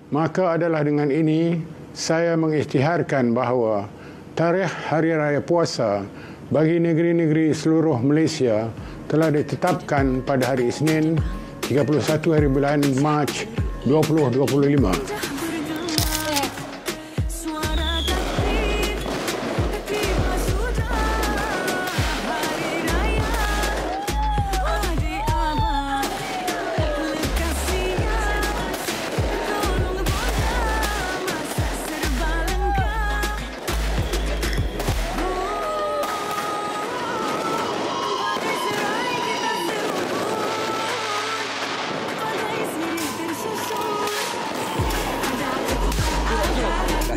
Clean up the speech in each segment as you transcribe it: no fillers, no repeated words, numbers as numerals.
Maka adalah dengan ini saya mengisytiharkan bahawa tarikh Hari Raya Puasa bagi negeri-negeri seluruh Malaysia telah ditetapkan pada hari Isnin 31 hari bulan Mac 2025.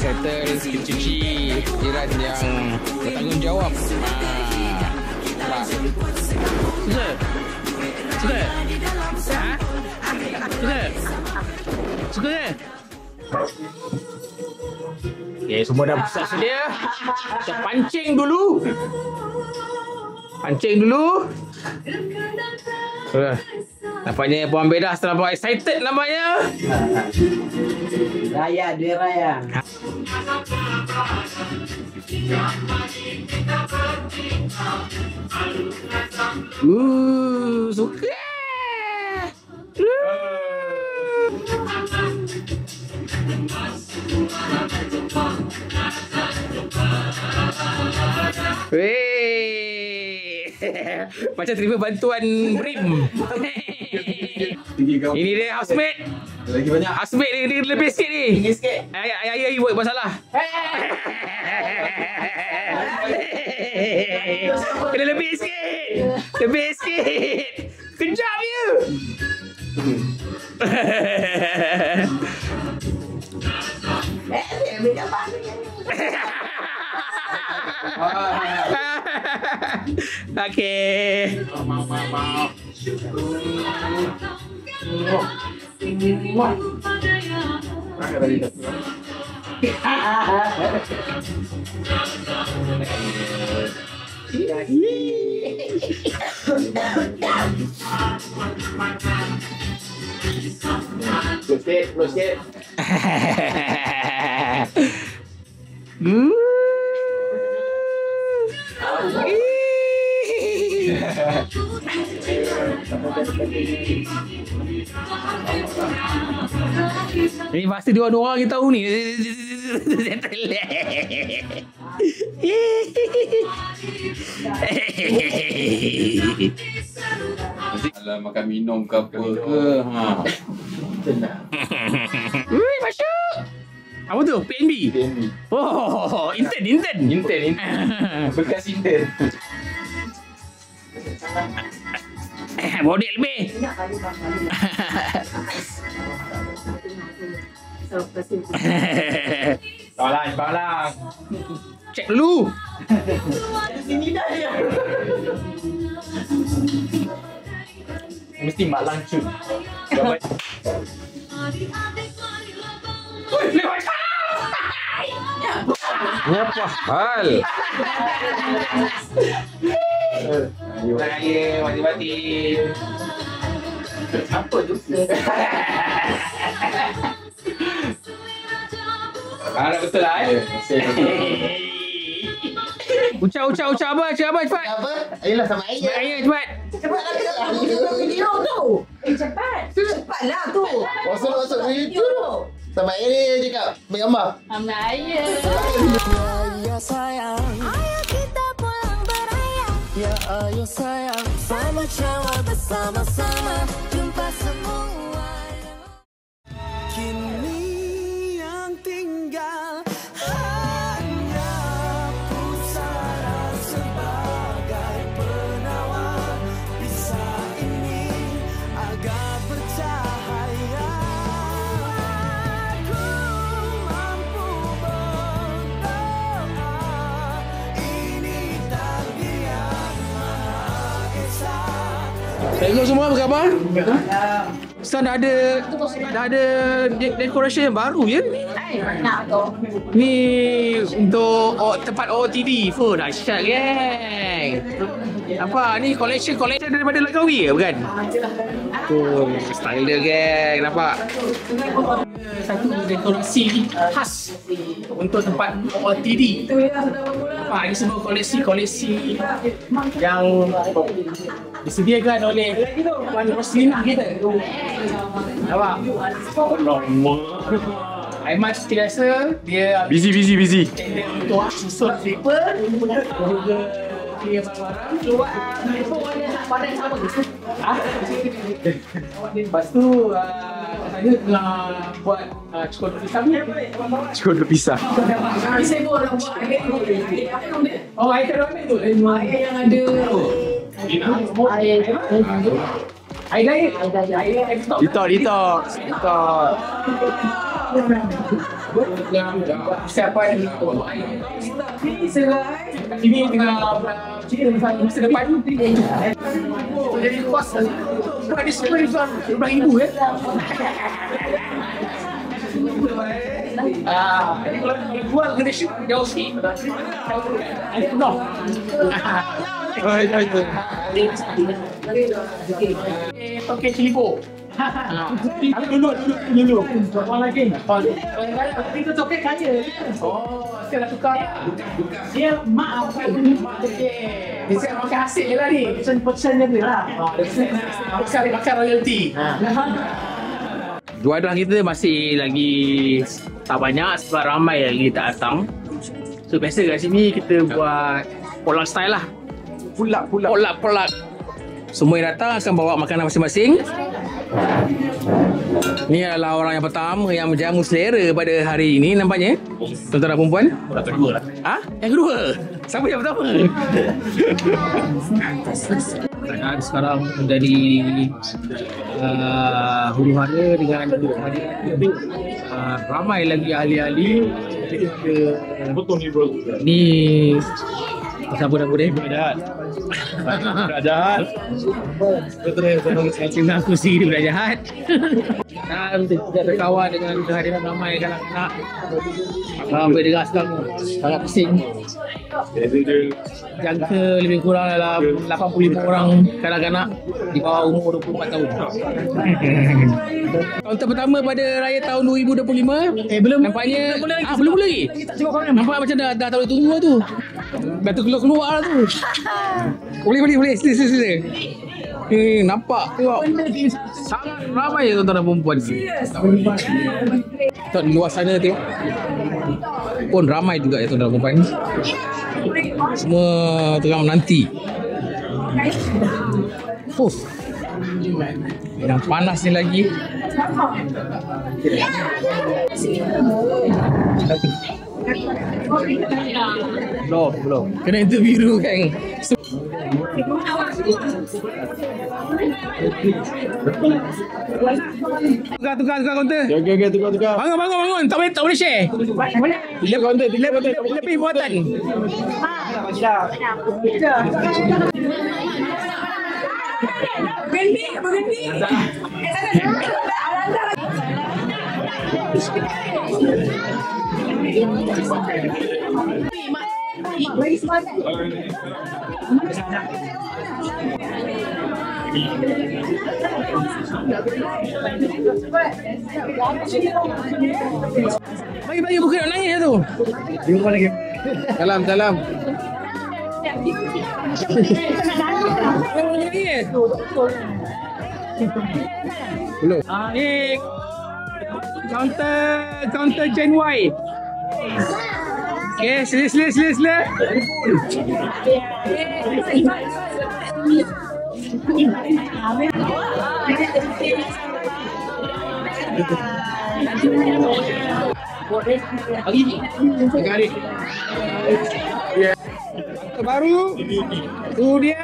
Settle cuci jiran yang bertanggungjawab. Sudah? Sudah? Sudah? Sudah? Okay, semua dah besar sedia. Kita pancing dulu. Pancing dulu. Nampaknya Puan Bedah terlalu excited nampaknya. Raya, dia raya. Suka. Macam terima bantuan BRIM. Ini dia housemate. Lagi banyak. Housemate dia lebih sikit ni. Tinggi sikit. Ayah buat masalah. Kena lebih sikit. Lebih sikit. Kejap je. Okey. Sikit. Ini pasti dua orang kita tahu ni. Alah, makan minum ke apa ke. Ui, masuk. Apa tu? PNB? PNB. Oh, intern. Intern. Bekas intern. Bodek lebih. Palang. Cek dulu. Sini dah dia. Mesti mak langsung. Apa hal? Raya mati-mati. Apa tu? Dah betul lah Ucap abah cepat. Apa? Ayolah sama Cepat ayah. ayah cepat. Cepat lah kita dalam video tu. Cepat. Cepatlah tu. Masuk video tu. Sama ayah ni cakap. Ambil gambar. Sama ayah. Ya sayang, ayo kita pulang beraya. Ya ayo sayang, sama cawa bersama-sama jumpa semua. Kini yang tinggal hanya pusara sebagai penawar. Bisa ini agak bercahaya. Aku mampu berdoa. Ini takdir yang maha esa. Tengok semua apa khabar? Ustaz dah ada decoration yang baru ya. Ni untuk tempat OOTD pun dahsyat geng. Apa ni collection daripada Langkawi ke bukan? Oh, style dia geng, nampak? Satu dekorasi khas untuk tempat OOTD. Nampak ini semua koleksi yang disediakan oleh Puan Roslinah kita. Nampak? Aiman seperti biasa, dia Busy. untuk susun paper juga clear barang-barang. Lepas tu saya tengah buat cukur pisang. Cukup dulu pisah. Saya pun orang buat air Oh, air kedua tu? yang ada Air lain? Ditok. Persiapan untuk air. Ini tengah masa depan. Jadi kos buat display RM12,000 ya. Jadi kalau jual kena shoot jauh sikit. No. Okey, cilipo. Dulu. Apa lagi? Itu tokek kaya. Oh, saya dah tukar. Dia mak dia saya makan hasil je lah ni. Persen je lah. Dia makan royalty. Juadah kita masih lagi tak banyak sebab ramai lagi tak datang. So biasa kat sini kita buat potluck style lah. Potluck. Semua yang datang akan bawa makanan masing-masing. Ni adalah orang yang pertama yang menjamu selera pada hari ini nampaknya. Tuan-tuan dan perempuan? Yang kedua lah. Yang kedua? Siapa yang pertama? Keadaan sekarang menjadi huru-hara dengan ramai lagi ahli-ahli. Ni siapa nama dia? Budak jahat. Betul. Saya cinta aku sendiri budak jahat. Dan tidak terkawan dengan kehadiran ramai kanak-kanak. Sampai dengar sekarang sangat pusing. Jangka lebih kurang dalam 85 orang kanak-kanak di bawah umur 24 tahun. Kaunter pertama pada raya tahun 2025. Belum. Nampaknya belum lagi. Nampak macam dah tak tunggu tu. Dah keluar tu. Boleh. Sila. Nampak tengok. Sangat ramai tuan-tuan dan perempuan. Tengok di luar sana tengok. Pun ramai juga ya tuan-tuan dan perempuan. Semua tengah menanti. Yang panas ni lagi. Belum. Kena interview kan. Tukar kaunter. Okey, tukar. Bangun. Tak boleh share. Delete kaunter. Lebih buatan. Berhenti. Bagi bukan nak nangis tu. Salam. Belum. Ni counter Gen Y. Okay, sila. Garik. Baru. Tu dia.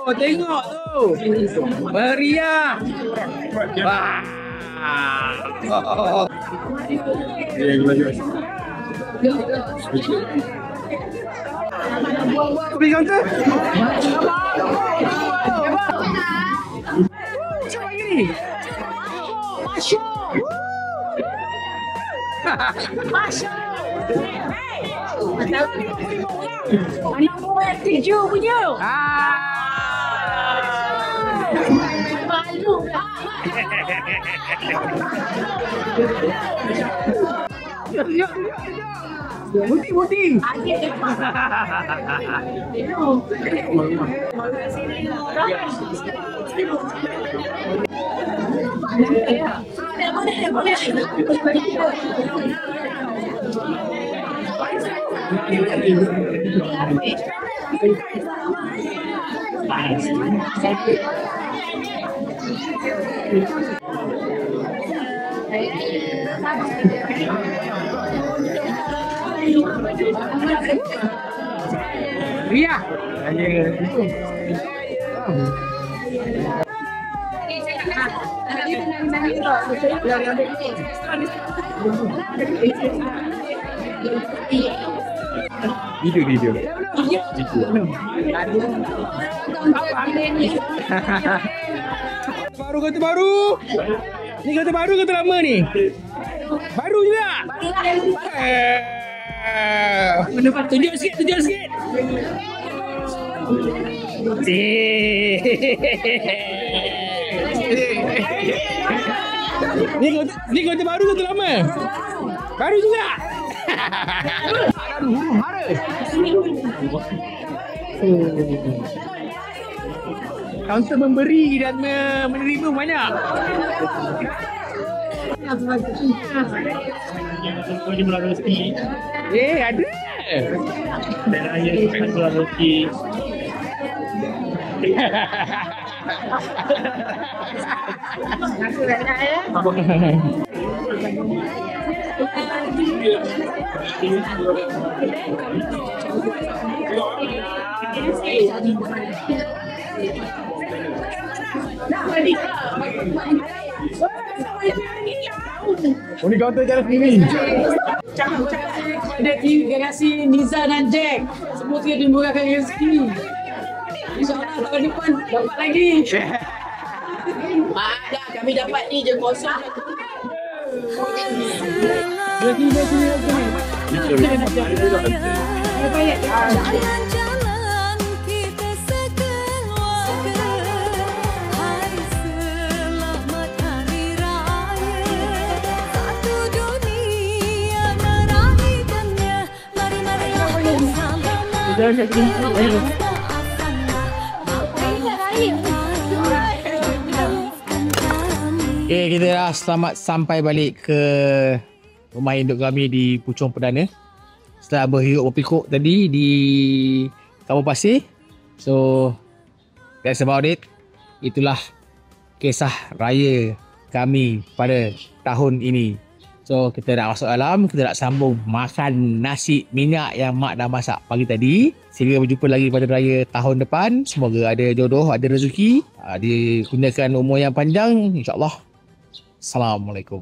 Tengok tu. Meriah. Wah. Kau beli counter? Siapa lagi ni? Anak buah tujuh punya. Malu lah. Putih. Adik depan. Ria. Video. Kata baru. Ni kata baru kata lama ni. Baru juga. Tunjuk sikit. Ni kata baru kata lama. Baru juga. Kaunter memberi dan menerima banyak. Ada. Dan raya keluar rezeki. Oh ni kaunter jalan sendiri. Ada generasi Niza dan Jack. Semua dia dimurahkan rezeki. InsyaAllah tahun depan dapat lagi. Ada kami dapat ni je kosong. Jalan-jalan kita sekeluarga. Hari selamat hari raya. Satu dunia meraihkannya. Mari-marilah bersama. Okay, kita dah selamat sampai balik ke rumah induk kami di Puchong Perdana. Setelah berhirup berpikuk tadi di Kampung Pasir. So, that's about it. Itulah kisah raya kami pada tahun ini. So, kita nak masuk dalam, kita nak sambung makan nasi minyak yang mak dah masak pagi tadi. Sehingga berjumpa lagi pada raya tahun depan. Semoga ada jodoh, ada rezeki, dikurniakan umur yang panjang, insyaAllah. Assalamualaikum.